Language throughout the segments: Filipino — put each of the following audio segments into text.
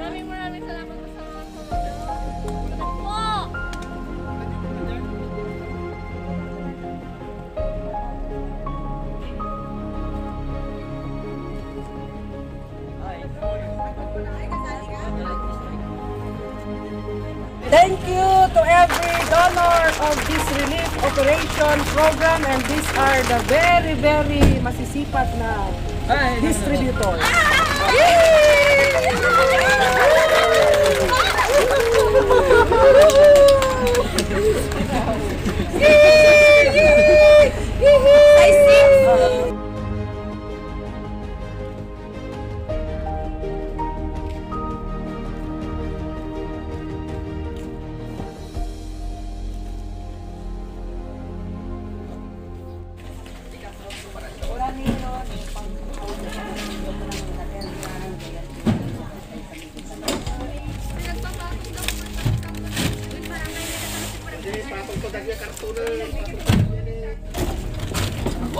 Maraming salamat po sa mga sumunod. Po! Thank you to every donor of this relief operation program, and these are the very, very masisipat na distributors.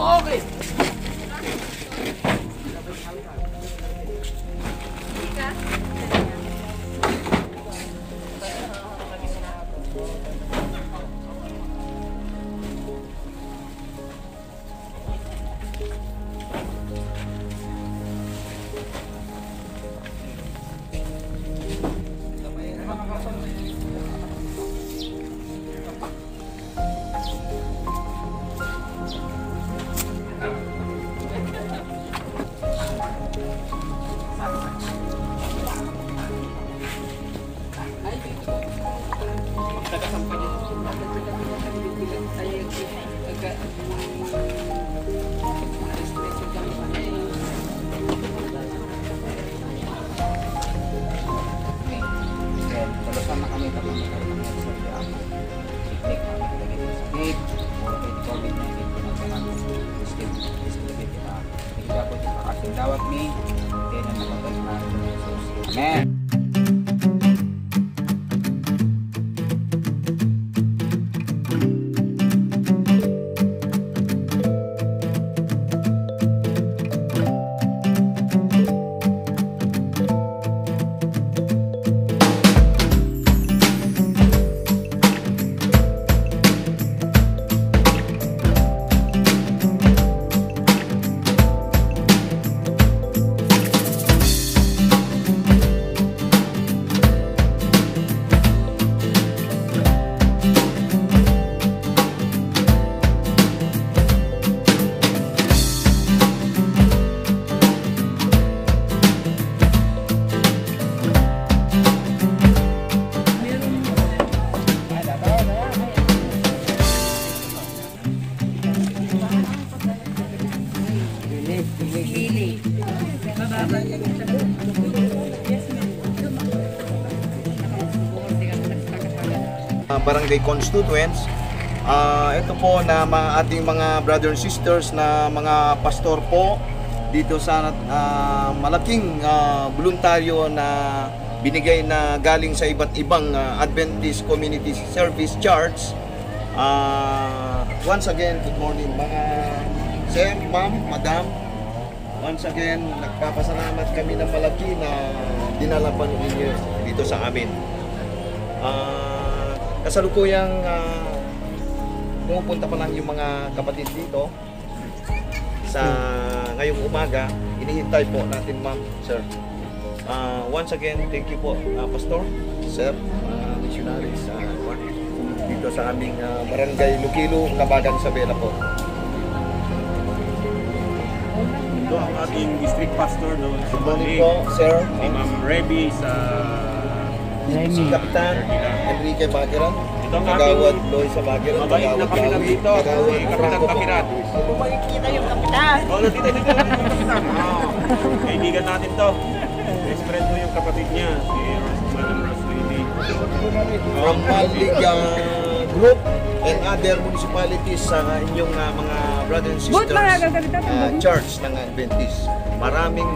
Okay. Tawag ni Tena na pagkakas na Jesus. Amen. Barangay constituents, ito po na ating mga brothers and sisters na mga pastor po dito sa malaking voluntaryo na binigay na galing sa iba't ibang Adventist Community Service Church. Once again, good morning mga sir, ma'am, madam. Once again, nagpapasalamat kami ng malaki na dinala pa ninyo dito sa amin. Kasalukuyang pumupunta pa lang yung mga kapatid dito sa ngayong umaga. Inihintay po natin, ma'am, sir. Once again, thank you po, pastor, sir, missionaries dito sa aming barangay Lukilo, Kabagan, Sabela po. Ito ang ating district pastor doon sa Good morning po, sir. Si Ma'am Reby sa Si Kapitan Enrique Bagiran, ito ang Kagawad ating Loy sa Bagiran, mabait na kapitan dito, si Kapitan Bagiran. Makikita yung kapitan. Oh, dito yung kapitan. Kaibigan natin to. Best friend mo yung kapatid niya, si Madam Roslady. From Maliga Group and other municipalities sa inyong mga brothers and sisters church ng Adventist. Maraming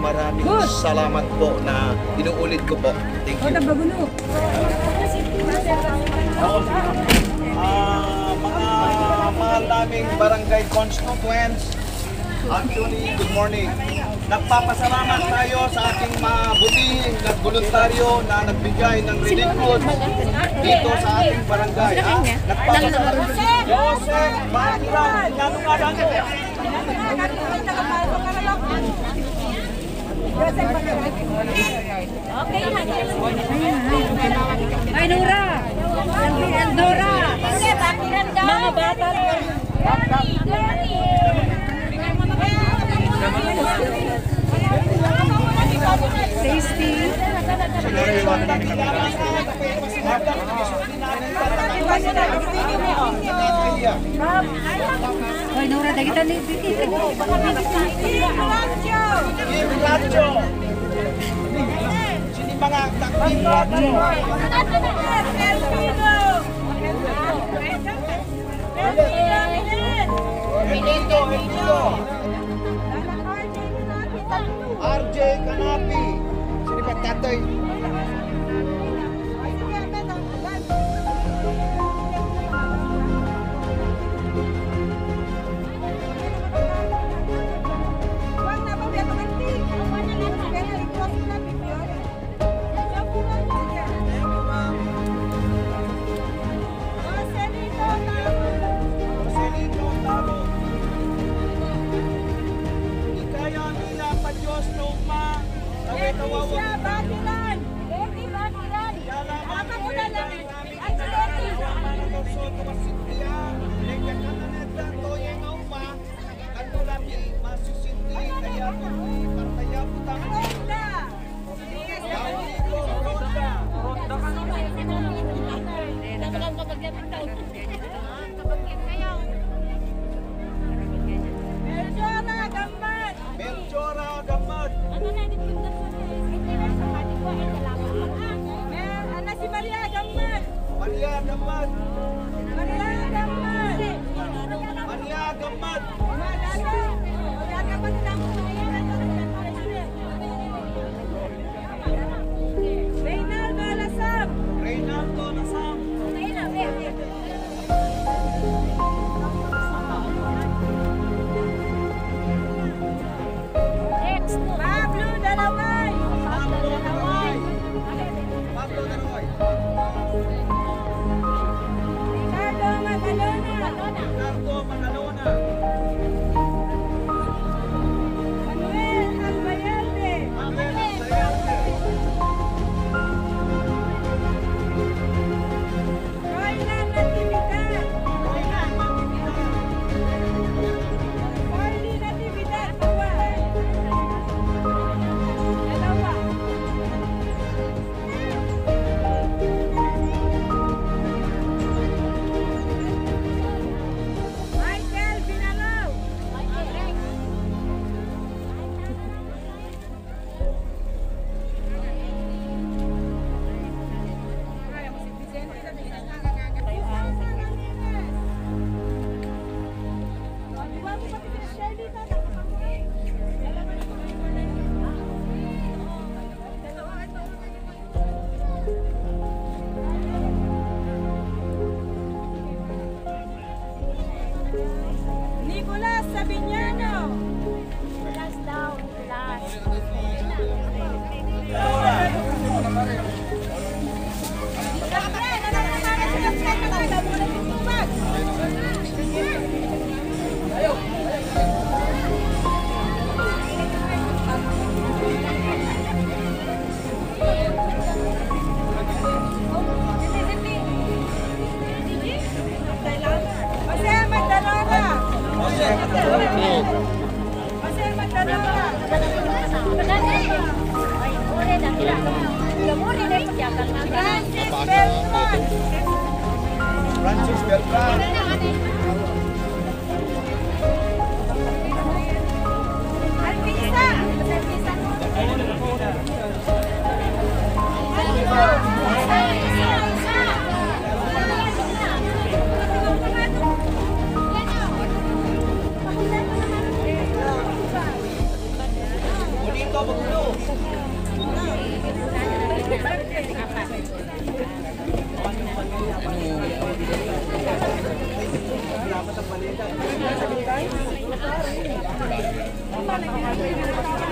salamat po na inuulit ko po. Thank you. Mga mahal naming barangay constituents, actually, good morning. Nagpapasalamat tayo sa ating mabutihing voluntaryo na nagbigay ng relief goods dito sa ating barangay. Ha? Nagpapasalamat. Joseph Bakiran, nanungalan mo. Ay, Nora! Nora! Mga bata! Tasty! Ay, Nora, dagitan ni Titi. Radyo! Sini mga takbing radyo? Emilio! RJ Kanapi! Sini pa tatay? Marcelino Taro. Ikaya nila pa Diyos luma. Sabi tawawag. Melchora Gamad. Maria Gamad. Maria Gamad. Reynaldo Nasam. Pablo Dalaway! Pablo Daroy. Ricardo Magalona! Ricardo Manalona. Manuel Albayalde! Manuel Albayalde. Roylan Natividad! Roylan Natividad. Carly Natividad! Dalawa! Michael Binalaw! Nicolas Sabiñano! Nicolas daw, Nicolas. Jose Magdalena! Jose Magdalena! Francis Beltran! Francis Beltran. Alpisa! Bonito Magulo.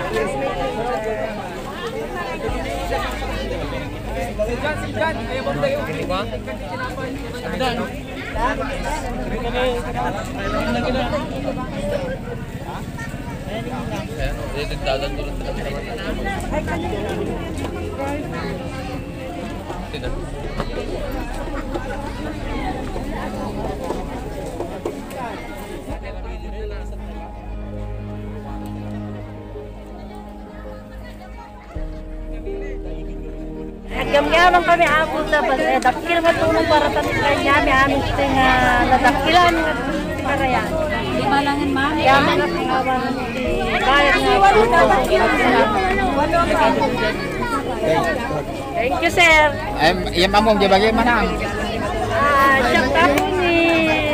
Ano Agam-gamang kami ako sa dakil nga tulong para sa kanya, may aming ting nadakilan nga karayan. Di malangin mami. Yaman na pingawan di bayad nga. Thank you, sir. Yan mamong di bagaimana? Siya po ni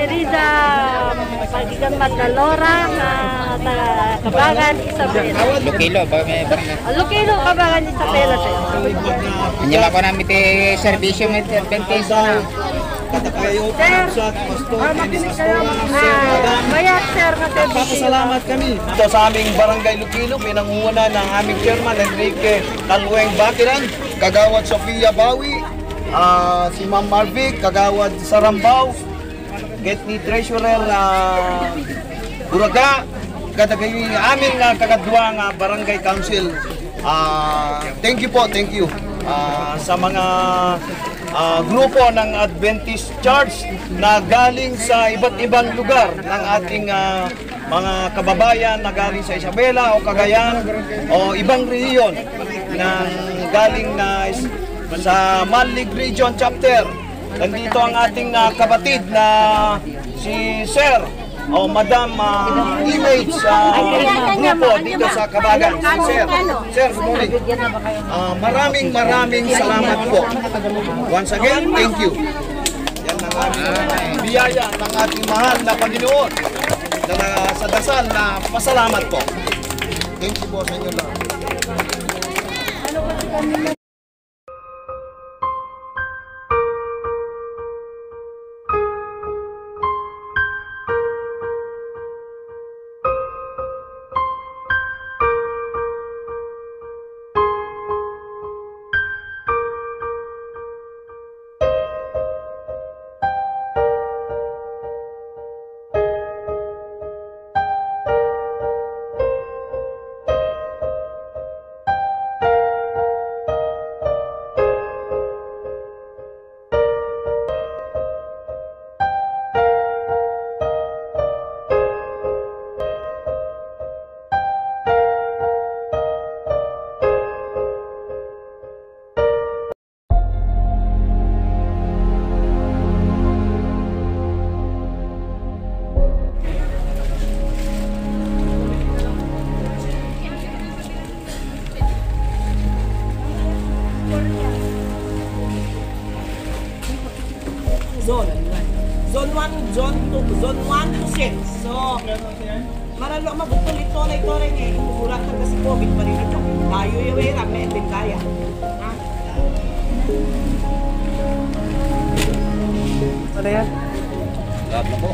Riza Pagigan Magdalora na Kabangan Isabela. Lukilo ba may barangay? Lukilo Kabangan Isabela, sir. Hindi ba ko namin ti servisyo may advantage na? Mayat, sir, na Papasalamat kami dito sa aming barangay Lukilo, pinangunan ng aming chairman Enrique Talweng Bakiran, kagawad Sofia Bawi, si Ma'am Marvic, kagawad Sarambao, get ni treasurer Buraga, kadagay aming kagadwa nga barangay council. Thank you po, thank you sa mga grupo ng Adventist Church na galing sa iba't ibang lugar ng ating mga kababayan na galing sa Isabela o Cagayan o ibang rehiyon na galing na sa Malig Region Chapter. Nandito ang ating kapatid na si Sir o Madam Image grupo dito sa Kabagan. Sir, good morning. Maraming salamat po. Once again, thank you. Yan ang aming biyaya ng ating mahal na Panginoon na sa dasal na pasalamat po. Thank you po sa inyo lahat. Zone 1, Zone 2, Zone 1 to 6. So, maralo mabutol ito na ito rin eh. Kumuratan kasi COVID pa rin ito. Tayo yung hirap, may din kaya. Ha? Ano yan? Lahat na po.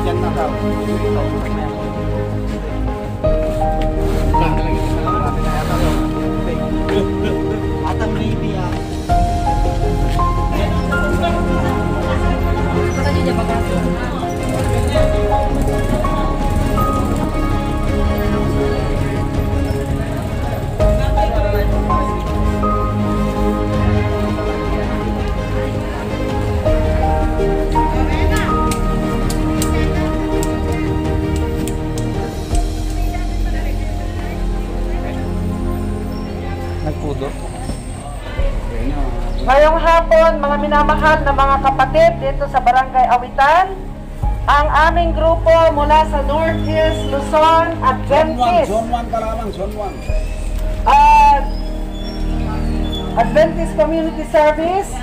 Diyan na daw. Atang maybe nagpudo. Ngayong hapon, mga minamahal na mga kapatid dito sa Barangay Awitan, ang aming grupo mula sa North Hills, Luzon, Adventist. Zone 1 ka lamang, Zone 1. Adventist Community Service,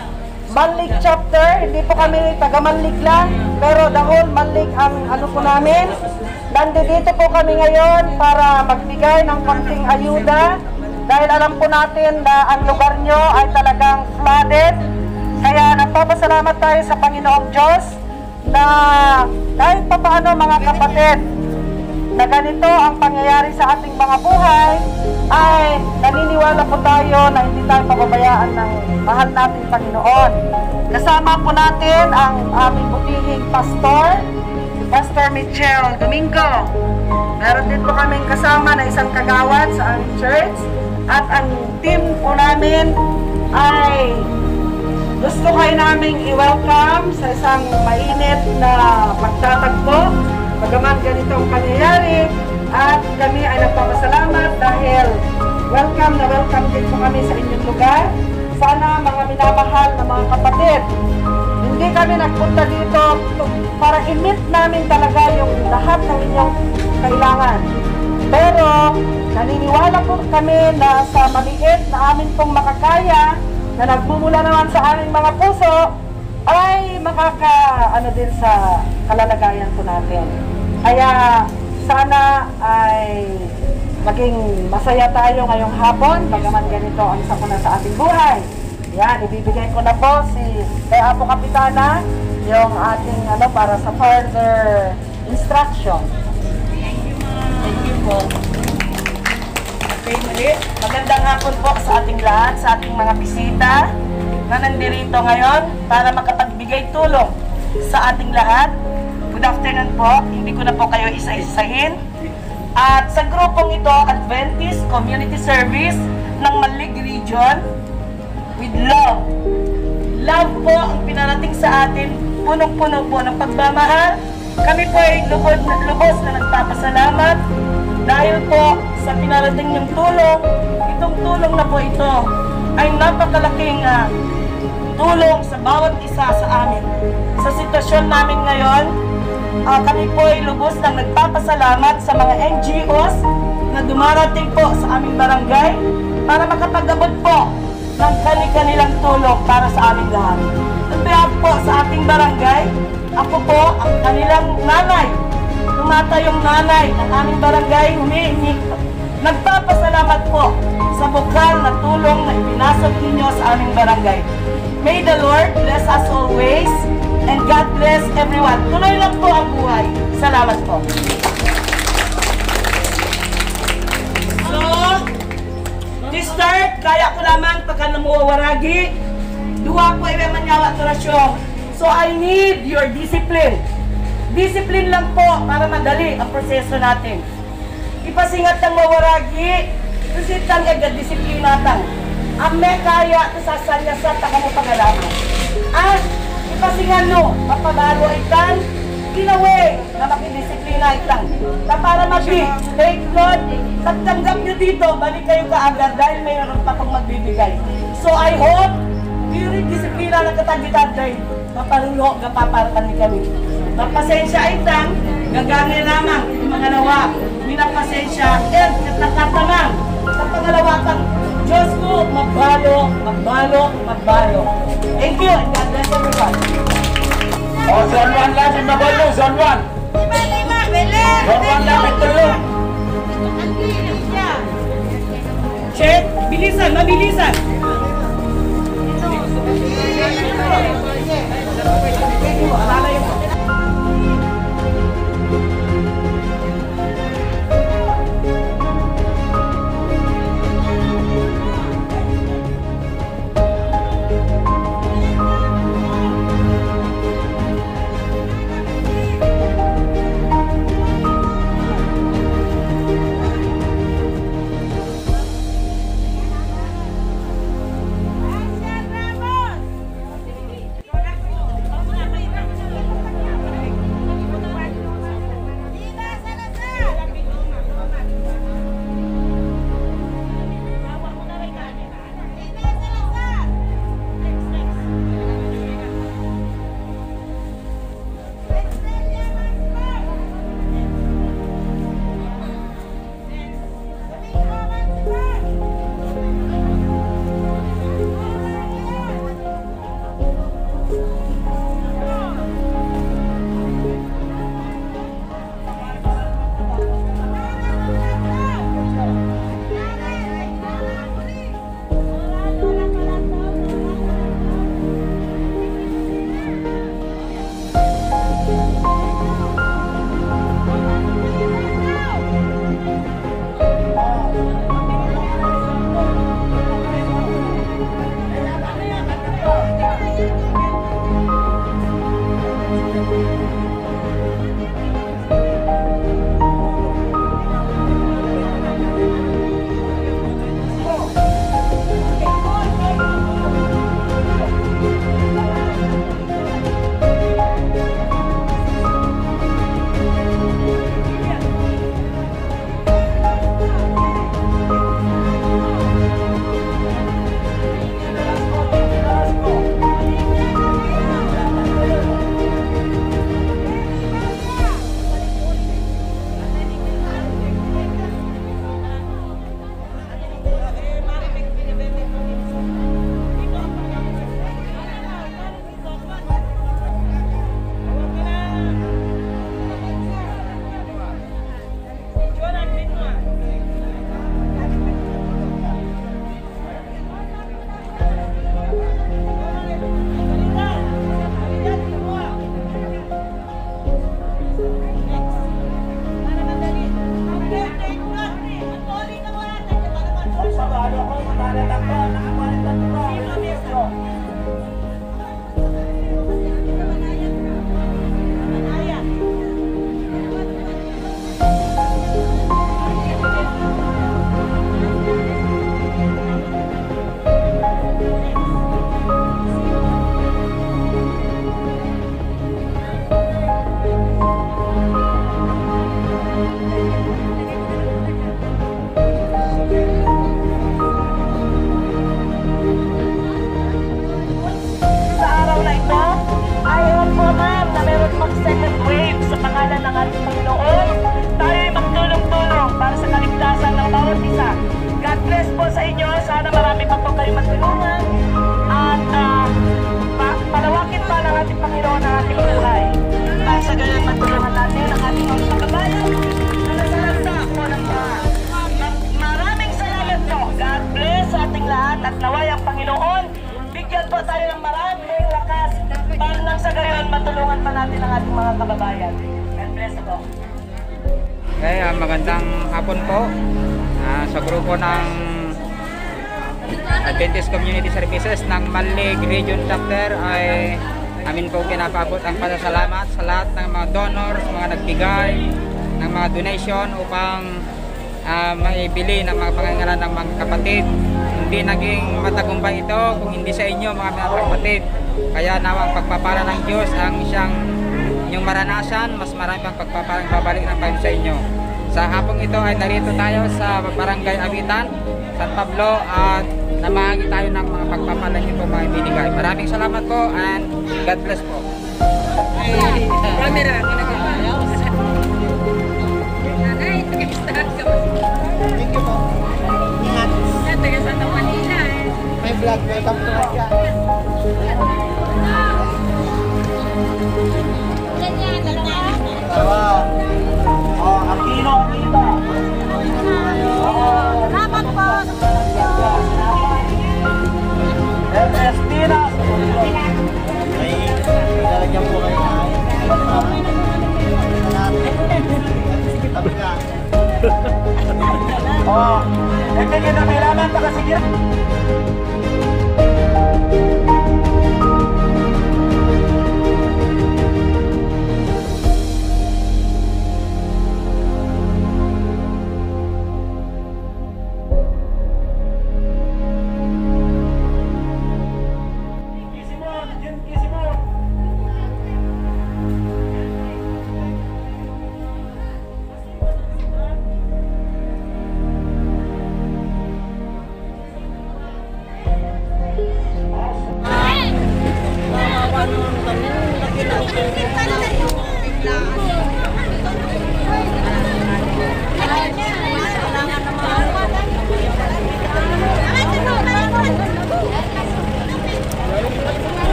Manlig chapter, hindi po kami taga Manlig lang, pero the whole Manlig ang ano po namin. Nandito po kami ngayon para magbigay ng konting ayuda dahil alam po natin na ang lugar nyo ay talagang flooded. Kaya nagpapasalamat tayo sa Panginoong Diyos na kahit pa paano mga kapatid, na ganito ang pangyayari sa ating mga buhay, ay naniniwala po tayo na hindi tayo pababayaan ng mahal nating Panginoon. Kasama po natin ang aming butihing pastor, Pastor Michelle Domingo. Meron din po kaming kasama na isang kagawad sa aming church. At ang team po namin ay gusto kayo naming i-welcome sa isang mainit na pagtatagpo. Bagaman ganitong pangyayari, at kami ay nagpapasalamat dahil welcome na welcome din po kami sa inyong lugar. Sana mga minamahal na mga kapatid, hindi kami nagpunta dito para i-meet namin talaga yung lahat ng inyong kailangan. Pero naniniwala po kami na sa maliit na amin pong makakaya na nagmumula naman sa aming mga puso ay ano din sa kalalagayan po natin. Kaya sana ay maging masaya tayo ngayong hapon, bagaman ganito ang sakuna sa ating buhay. Yan, ibibigay ko na po kay Apo Kapitana yung ating para sa further instruction. Thank you po. Okay, muli. Magandang hapon po sa ating lahat, sa ating mga bisita na nandirito ngayon para makapagbigay tulong sa ating lahat. Good afternoon po. Hindi ko na po kayo isa-isahin. At sa grupong ito, Adventist Community Service ng Manlig Region, with love. Love po ang pinarating sa atin, punong-puno po ng pagmamahal. Kami po ay lubos na nagpapasalamat dahil po sa pinarating niyong tulong. Itong tulong na po ito ay napakalaking tulong sa bawat isa sa amin. Sa sitwasyon namin ngayon, kami po ay lubos na nagpapasalamat sa mga NGOs na dumarating po sa aming barangay para makapag-abot po ng kanilang tulong para sa aming lahat. At kaya po sa ating barangay, ako po ang kanilang nanay, tumatayong nanay ng aming barangay, humihingi. Nagpapasalamat po sa bukal na tulong na ipinasok ninyo sa aming barangay. May the Lord bless us always and God bless everyone. Tuloy lang po ang buhay. Salamat po. So, to start, kaya ko lamang pagka namuwawaragi, duwa po ay manyawa torasyon. So, I need your discipline. Discipline lang po para madali ang proseso natin. Ipasingat ng mawaragi, kusitang disiplinatan. Ang may kaya, sasanyasat na kamo pagalaman. At ipasingan no, mapagalo itan, kinaway na makidisiplina itan. Na para take note, pagtanggap nyo dito, balik kayo kaagad dahil mayroon pa pong magbibigay. So I hope, yung disiplina ng katagitan dahil maparulo, gapaparatan ni kami. Mapasensya itan, gagangin lamang yung mga nawa. Minapasensya, nakatamang sa pangalawakang Diyos ko, magbalo, magbalo, magbalo. Thank you, and God bless everyone. Zone 1 lang yung nabalo, Zone 1. Zone 1 lang yung tulong. Check, bilisan, mabilisan. Sa araw na ito, ayaw po ma'am na meron pang second wave sa pangalan ng ating Panginoon. Tayo ay magtulong-tulong para sa kaligtasan ng bawat isa. God bless po sa inyo. Sana marami pa po kayo matulungan. At palawakin pa ng ating Panginoon ang ating buhay. Para sa ganyan matulungan natin ang ating mga kababayan na nasa lansa po ng mga. Maraming salamat po. God bless sa ating lahat at naway ang Panginoon. Bigyan po tayo ng maraming lakas para nang sa gayon matulungan pa natin ang ating mga kababayan. God bless po. Okay, magandang hapon po. Sa grupo ng Adventist Community Services ng Malig Region Chapter ay amin po pinapaabot ang pasasalamat sa lahat ng mga donors, mga nagbigay ng mga donation upang maibili ng mga pangangailangan ng mga kapatid. Hindi naging matagumpay ito kung hindi sa inyo mga kapatid. Kaya nawang pagpapala ng Diyos ang siyang inyong maranasan, mas marami pang pagpapalang babalik ng Panginoon sa inyo. Sa hapong ito ay narito tayo sa Barangay Awitan, San Pablo at namahagi tayo ng mga pagpapala niyo po mga binigay. Maraming salamat po and God bless po. Camera. Thank you po. Ingat. Taga Santa Manila eh. May vlog, welcome to my channel. Wow. Oh, ang kino dito. Salamat po. Ernestina. Ay, lalagyan po kayo na. Tabi ka. Oh, hindi kita kailangan pa kasi